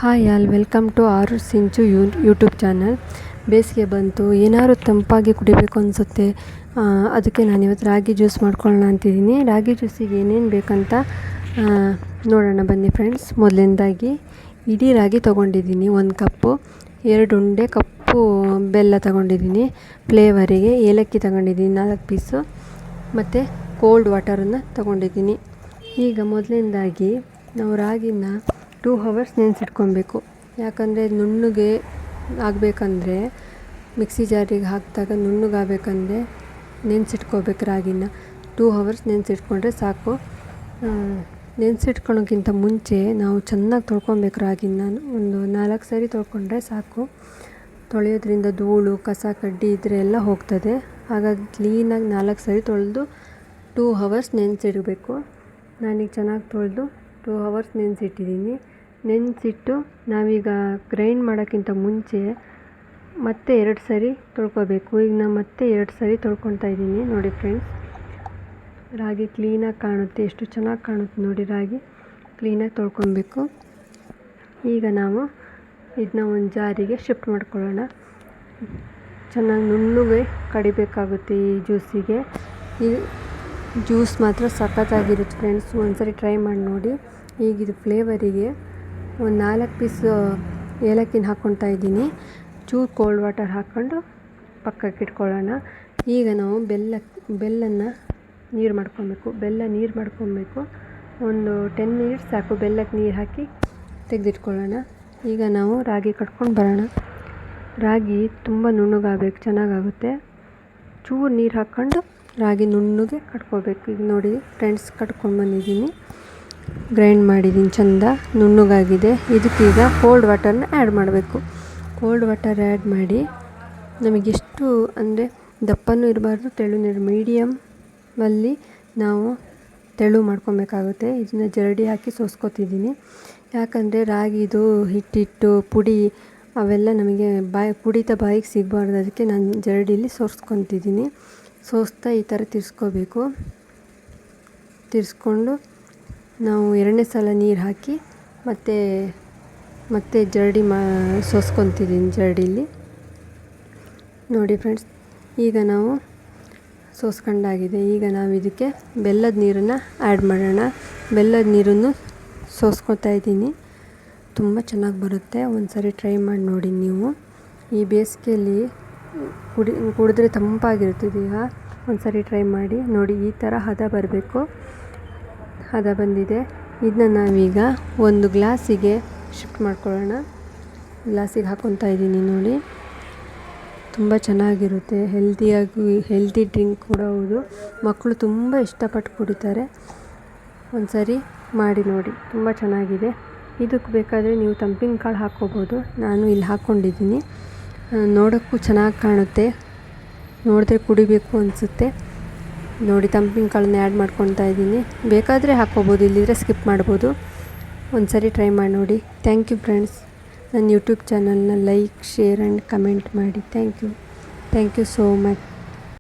Hi all, welcome to ಆರು ಸಿಂಚು YouTube channel. ಬೇಸಿಗೆ ಬಂತು, ಏನಾದ್ರು ತಂಪಾಗಿ ಕುಡಿಬೇಕು ಅನಿಸುತ್ತೆ. ಅದಕ್ಕೆ ನಾನಿವತ್ತು ರಾಗಿ ಜ್ಯೂಸ್ ಮಾಡ್ಕೊಳ್ಳೋಣ ಅಂತಿದ್ದೀನಿ. ರಾಗಿ ಜ್ಯೂಸಿಗೆ ಏನೇನು ಬೇಕಂತ ನೋಡೋಣ ಬನ್ನಿ ಫ್ರೆಂಡ್ಸ್. ಮೊದಲನೇದಾಗಿ ಇಡೀ ರಾಗಿ ತೊಗೊಂಡಿದ್ದೀನಿ 1 ಕಪ್ಪು. 2 ಉಂಡೆ ಕಪ್ಪು ಬೆಲ್ಲ ತೊಗೊಂಡಿದ್ದೀನಿ. ಫ್ಲೇವರಿಗೆ ಏಲಕ್ಕಿ ತೊಗೊಂಡಿದ್ದೀನಿ 4 ಪೀಸು. ಮತ್ತು ಕೋಲ್ಡ್ ವಾಟರನ್ನು ತೊಗೊಂಡಿದ್ದೀನಿ. ಈಗ ಮೊದಲನೇದಾಗಿ ನಾವು ರಾಗಿನ 2 ಅವರ್ಸ್ ನೆನೆಸಿಟ್ಕೊಬೇಕು. ಯಾಕಂದರೆ ನುಣ್ಣಗೆ ಆಗಬೇಕಂದ್ರೆ ಮಿಕ್ಸಿ ಜಾರಿಗೆ ಹಾಕಿದಾಗ ನುಣ್ಣಗಾಗಬೇಕಂದ್ರೆ ನೆನೆಸಿಟ್ಕೋಬೇಕು. ರಾಗಿನ 2 ಅವರ್ಸ್ ನೆನೆಸಿಟ್ಕೊಂಡ್ರೆ ಸಾಕು. ನೆನೆಸಿಟ್ಕೊಳೋಕ್ಕಿಂತ ಮುಂಚೆ ನಾವು ಚೆನ್ನಾಗಿ ತೊಳ್ಕೊಬೇಕು. ರಾಗಿನ ಒಂದು 4 ಸರಿ ತೊಳ್ಕೊಂಡ್ರೆ ಸಾಕು. ತೊಳೆಯೋದ್ರಿಂದ ಧೂಳು ಕಸ ಕಡ್ಡಿ ಇದ್ದರೆ ಎಲ್ಲ ಹೋಗ್ತದೆ. ಹಾಗಾಗಿ ಕ್ಲೀನಾಗಿ 4 ಸರಿ ತೊಳೆದು 2 ಅವರ್ಸ್ ನೆನೆಸಿಡಬೇಕು. ನಾನೀಗ ಚೆನ್ನಾಗಿ ತೊಳೆದು 2 ಅವರ್ಸ್ ನೆನೆಸಿಟ್ಟಿದ್ದೀನಿ. ನೆನೆಸಿಟ್ಟು ನಾವೀಗ ಗ್ರೈಂಡ್ ಮಾಡೋಕ್ಕಿಂತ ಮುಂಚೆ ಮತ್ತೆ 2 ಸರಿ ತೊಳ್ಕೊಬೇಕು. ಈಗ ನಾನು ಮತ್ತೆ 2 ಸರಿ ತೊಳ್ಕೊತಾ ಇದ್ದೀನಿ. ನೋಡಿ ಫ್ರೆಂಡ್ಸ್, ರಾಗಿ ಕ್ಲೀನಾಗಿ ಕಾಣುತ್ತೆ, ಎಷ್ಟು ಚೆನ್ನಾಗಿ ಕಾಣುತ್ತೆ ನೋಡಿ. ರಾಗಿ ಕ್ಲೀನಾಗಿ ತೊಳ್ಕೊಬೇಕು. ಈಗ ನಾವು ಇದನ್ನ ಒಂದು ಜಾರಿಗೆ ಶಿಫ್ಟ್ ಮಾಡ್ಕೊಳ್ಳೋಣ. ಚೆನ್ನಾಗಿ ನುಣ್ಣಗೆ ಕಡಿಬೇಕಾಗುತ್ತೆ ಈ ಜ್ಯೂಸಿಗೆ. ಈ ಜ್ಯೂಸ್ ಮಾತ್ರ ಸಖತ್ತಾಗಿರುತ್ತೆ ಫ್ರೆಂಡ್ಸ್, ಒಂದ್ಸರಿ ಟ್ರೈ ಮಾಡಿ ನೋಡಿ. ಈಗ ಇದು ಫ್ಲೇವರಿಗೆ ಒಂದು 4 ಪೀಸ್ ಏಲಕ್ಕಿನ ಹಾಕ್ಕೊತಾ ಇದ್ದೀನಿ. ಚೂರು ಕೋಲ್ಡ್ ವಾಟರ್ ಹಾಕ್ಕೊಂಡು ಪಕ್ಕಕ್ಕೆ ಇಟ್ಕೊಳ್ಳೋಣ. ಈಗ ನಾವು ಬೆಲ್ಲನ ನೀರು ಮಾಡ್ಕೊಬೇಕು. ನೀರು ಮಾಡ್ಕೊಬೇಕು. ಒಂದು 10 ಮಿನಿಟ್ಸ್ ಸಾಕು ಬೆಲ್ಲಕ್ಕೆ ನೀರು ಹಾಕಿ ತೆಗೆದಿಟ್ಕೊಳ್ಳೋಣ. ಈಗ ನಾವು ರಾಗಿ ಕಟ್ಕೊಂಡು ಬರೋಣ. ರಾಗಿ ತುಂಬ ನುಣ್ಣಗಾಗಬೇಕು, ಚೆನ್ನಾಗಾಗುತ್ತೆ. ಚೂರು ನೀರು ಹಾಕ್ಕೊಂಡು ರಾಗಿ ನುಣ್ಣಗೆ ಕಟ್ಕೋಬೇಕು. ಈಗ ನೋಡಿ ಫ್ರೆಂಡ್ಸ್, ಕಟ್ಕೊಂಡು ಬಂದಿದ್ದೀನಿ, ಗ್ರೈಂಡ್ ಮಾಡಿದ್ದೀನಿ, ಚೆಂದ ನುಣ್ಣಗಾಗಿದೆ. ಇದಕ್ಕೀಗ ಕೋಲ್ಡ್ ವಾಟರ್ನ ಆ್ಯಡ್ ಮಾಡಬೇಕು. ಕೋಲ್ಡ್ ವಾಟರ್ ಆ್ಯಡ್ ಮಾಡಿ ನಮಗೆಷ್ಟು ಅಂದರೆ ದಪ್ಪನೂ ಇರಬಾರ್ದು, ತೆಳುನೂ ಮೀಡಿಯಮಲ್ಲಿ ನಾವು ತೆಳು ಮಾಡ್ಕೊಬೇಕಾಗುತ್ತೆ. ಇದನ್ನ ಜರಡಿ ಹಾಕಿ ಸೋಸ್ಕೊತಿದ್ದೀನಿ. ಯಾಕಂದರೆ ರಾಗಿದು ಹಿಟ್ಟಿಟ್ಟು ಪುಡಿ ಅವೆಲ್ಲ ನಮಗೆ ಪುಡಿತ ಬಾಯಿಗೆ ಸಿಗಬಾರ್ದು. ಅದಕ್ಕೆ ನಾನು ಜರಡಿಲಿ ಸೋಸ್ಕೊತಿದ್ದೀನಿ. ಸೋಸ್ತಾ ಈ ಥರ ತಿರ್ಸ್ಕೊಂಡು ನಾವು 2ನೇ ಸಲ ನೀರು ಹಾಕಿ ಮತ್ತೆ ಜರಡಿ ಸೋಸ್ಕೊತಿದ್ದೀನಿ ಜರಡಿಲಿ. ನೋಡಿ ಫ್ರೆಂಡ್ಸ್, ಈಗ ನಾವು ಸೋಸ್ಕೊಂಡಾಗಿದೆ. ಈಗ ನಾವು ಇದಕ್ಕೆ ಬೆಲ್ಲದ ನೀರನ್ನು ಆ್ಯಡ್ ಮಾಡೋಣ. ಬೆಲ್ಲದ ನೀರನ್ನು ಸೋಸ್ಕೊತಾ ಇದ್ದೀನಿ. ತುಂಬ ಚೆನ್ನಾಗಿ ಬರುತ್ತೆ, ಒಂದ್ಸರಿ ಟ್ರೈ ಮಾಡಿ ನೋಡಿ ನೀವು. ಈ ಬೇಸಿಗೆಯಲ್ಲಿ ಕುಡಿದ್ರೆ ತಂಪಾಗಿರ್ತದೆ. ಈಗ ಒಂದ್ಸರಿ ಟ್ರೈ ಮಾಡಿ ನೋಡಿ. ಈ ಥರ ಹದ ಬರಬೇಕು. ಹದ ಬಂದಿದೆ. ಇದನ್ನ ನಾವೀಗ ಒಂದು ಗ್ಲಾಸಿಗೆ ಶಿಫ್ಟ್ ಮಾಡ್ಕೊಳ್ಳೋಣ. ಗ್ಲಾಸಿಗೆ ಹಾಕ್ಕೊತಾ ಇದ್ದೀನಿ ನೋಡಿ. ತುಂಬ ಚೆನ್ನಾಗಿರುತ್ತೆ, ಹೆಲ್ದಿ ಡ್ರಿಂಕ್ ಕೂಡ ಹೌದು. ಮಕ್ಕಳು ತುಂಬ ಇಷ್ಟಪಟ್ಟು ಕುಡಿತಾರೆ. ಒಂದ್ಸರಿ ಮಾಡಿ ನೋಡಿ, ತುಂಬ ಚೆನ್ನಾಗಿದೆ. ಇದಕ್ಕೆ ಬೇಕಾದರೆ ನೀವು ತಂಪಿನ ಕಾಳು ಹಾಕ್ಕೋಬೋದು. ನಾನು ಇಲ್ಲಿ ಹಾಕ್ಕೊಂಡಿದ್ದೀನಿ. ನೋಡೋಕ್ಕೂ ಚೆನ್ನಾಗಿ ಕಾಣುತ್ತೆ, ನೋಡಿದ್ರೆ ಕುಡಿಬೇಕು ಅನಿಸುತ್ತೆ ನೋಡಿ. ತಂಪಿನ ಕಾಳನ್ನ ಆ್ಯಡ್ ಮಾಡ್ಕೊತಾ ಇದ್ದೀನಿ. ಬೇಕಾದರೆ ಹಾಕ್ಕೋಬೋದು, ಇಲ್ಲಿದ್ರೆ ಸ್ಕಿಪ್ ಮಾಡ್ಬೋದು. ಒಂದ್ಸರಿ ಟ್ರೈ ಮಾಡಿ ನೋಡಿ. Thank you friends. ನನ್ನ ಯೂಟ್ಯೂಬ್ ಚಾನಲ್ನ ಲೈಕ್, ಶೇರ್ ಆ್ಯಂಡ್ ಕಮೆಂಟ್ ಮಾಡಿ. Thank you so much.